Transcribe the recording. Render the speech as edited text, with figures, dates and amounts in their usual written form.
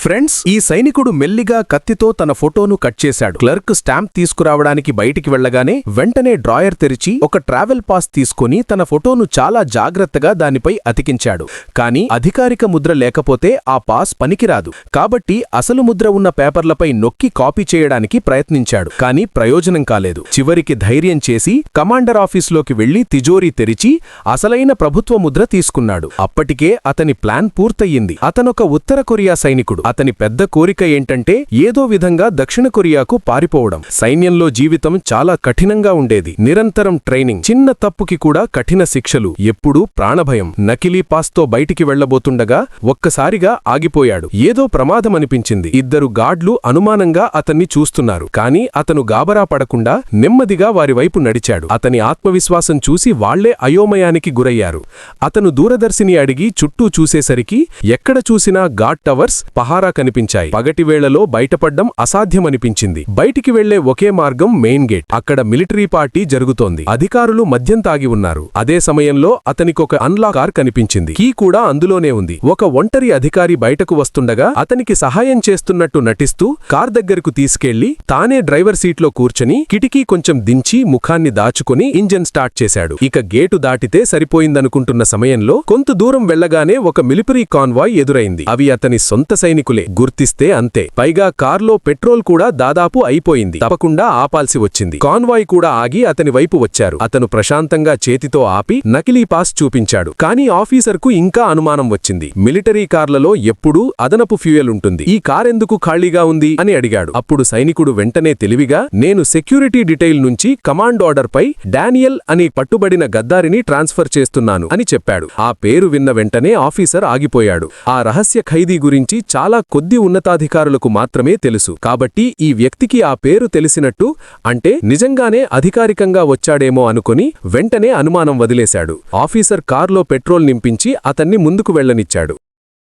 Friends, ఈ సైనికుడు మెల్లిగా కత్తితో తన ఫోటోను కట్ చేశాడు. క్లర్క్ స్టాంప్ తీసుకురావడానికి బయటికి వెళ్లగానే వెంటనే డ్రాయర్ తెరిచి ఒక ట్రావెల్ పాస్ తీసుకుని తన ఫోటోను చాలా జాగ్రత్తగా దానిపై అతికించాడు. కాని అధికారిక ముద్ర లేకపోతే ఆ పాస్ పనికిరాదు. కాబట్టి అసలు ముద్ర ఉన్న పేపర్లపై నొక్కి కాపీ చేయడానికి ప్రయత్నించాడు. కాని ప్రయోజనం కాలేదు. చివరికి ధైర్యం చేసి కమాండర్ ఆఫీసులోకి వెళ్లి తిజోరీ తెరిచి అసలైన ప్రభుత్వ ముద్ర తీసుకున్నాడు. అప్పటికే అతని ప్లాన్ పూర్తయింది. అతనొక ఉత్తర కొరియా సైనికుడు. అతని పెద్ద కోరిక ఏంటంటే ఏదో విధంగా దక్షిణ కొరియాకు పారిపోవడం. సైన్యంలో జీవితం చాలా కఠినంగా ఉండేది. నిరంతరం ట్రైనింగ్, చిన్న తప్పుకి కూడా కఠిన శిక్షలు, ఎప్పుడూ ప్రాణభయం. నకిలీ పాస్తో బయటికి వెళ్లబోతుండగా ఒక్కసారిగా ఆగిపోయాడు. ఏదో ప్రమాదమనిపించింది. ఇద్దరు గార్డ్లు అనుమానంగా అతన్ని చూస్తున్నారు. కాని అతను గాబరా పడకుండా నెమ్మదిగా వారివైపు నడిచాడు. అతని ఆత్మవిశ్వాసం చూసి వాళ్లే అయోమయానికి గురయ్యారు. అతను దూరదర్శిని అడిగి చుట్టూ చూసేసరికి ఎక్కడ చూసినా గార్డ్ టవర్స్, పహారా కనిపించాయి. పగటివేళలో బయటపడ్డం అసాధ్యమనిపించింది. బయటికి వెళ్లే ఒకే మార్గం మెయిన్ గేట్. అక్కడ మిలిటరీ పార్టీ జరుగుతోంది. అధికారులు మద్యం తాగి ఉన్నారు. అదే సమయంలో అతనికొక అన్లాక్ కార్ కనిపించింది. కీ కూడా అందులోనే ఉంది. ఒక ఒంటరి అధికారి బయటకు వస్తుండగా అతనికి సహాయం చేస్తున్నట్టు నటిస్తూ కార్ దగ్గరకు తీసుకెళ్లి తానే డ్రైవర్ సీట్లో కూర్చొని కిటికీ కొంచెం దించి ముఖాన్ని దాచుకుని ఇంజన్ స్టార్ట్ చేశాడు. ఇక గేటు దాటితే సరిపోయిందనుకుంటున్న సమయంలో కొంత దూరం వెళ్లగానే ఒక మిలిటరీ కాన్వాయ్ ఎదురైంది. అవి అతని సొంత సైనికులే. గుర్తిస్తే అంతే. పైగా కార్లో పెట్రోల్ కూడా దాదాపు అయిపోయింది. తప్పకుండా ఆపాల్సి వచ్చింది. కాన్వాయ్ కూడా ఆగి అతని వైపు వచ్చారు. అతను ప్రశాంతంగా చేతితో ఆపి నకిలీ పాస్ చూపించాడు. కానీ ఆఫీసర్కు ఇంకా అనుమానం వచ్చింది. మిలిటరీ కార్లలో ఎప్పుడూ అదనపు ఫ్యూయల్ ఉంటుంది. ఈ కారెందుకు ఖాళీగా ఉంది అని అడిగాడు. అప్పుడు సైనికుడు వెంటనే తెలివిగా, నేను సెక్యూరిటీ డీటెయిల్ నుంచి కమాండ్ ఆర్డర్ పై డానియల్ అని పట్టుబడిన గద్దారిని ట్రాన్స్ఫర్ చేస్తున్నాను అని చెప్పాడు. ఆ పేరు విన్న వెంటనే ఆఫీసర్ ఆగిపోయాడు. ఆ రహస్య ఖైదీ గురించి చాలా కొద్ది ఉన్నతాధికారులకు మాత్రమే తెలుసు. కాబట్టి ఈ వ్యక్తికి ఆ పేరు తెలిసినట్టు, అంటే నిజంగానే అధికారికంగా వచ్చాడేమో అనుకుని వెంటనే అనుమానం వదిలేశాడు. ఆఫీసర్ కార్లో పెట్రోల్ నింపించి అతన్ని ముందుకు వెళ్లనిచ్చాడు.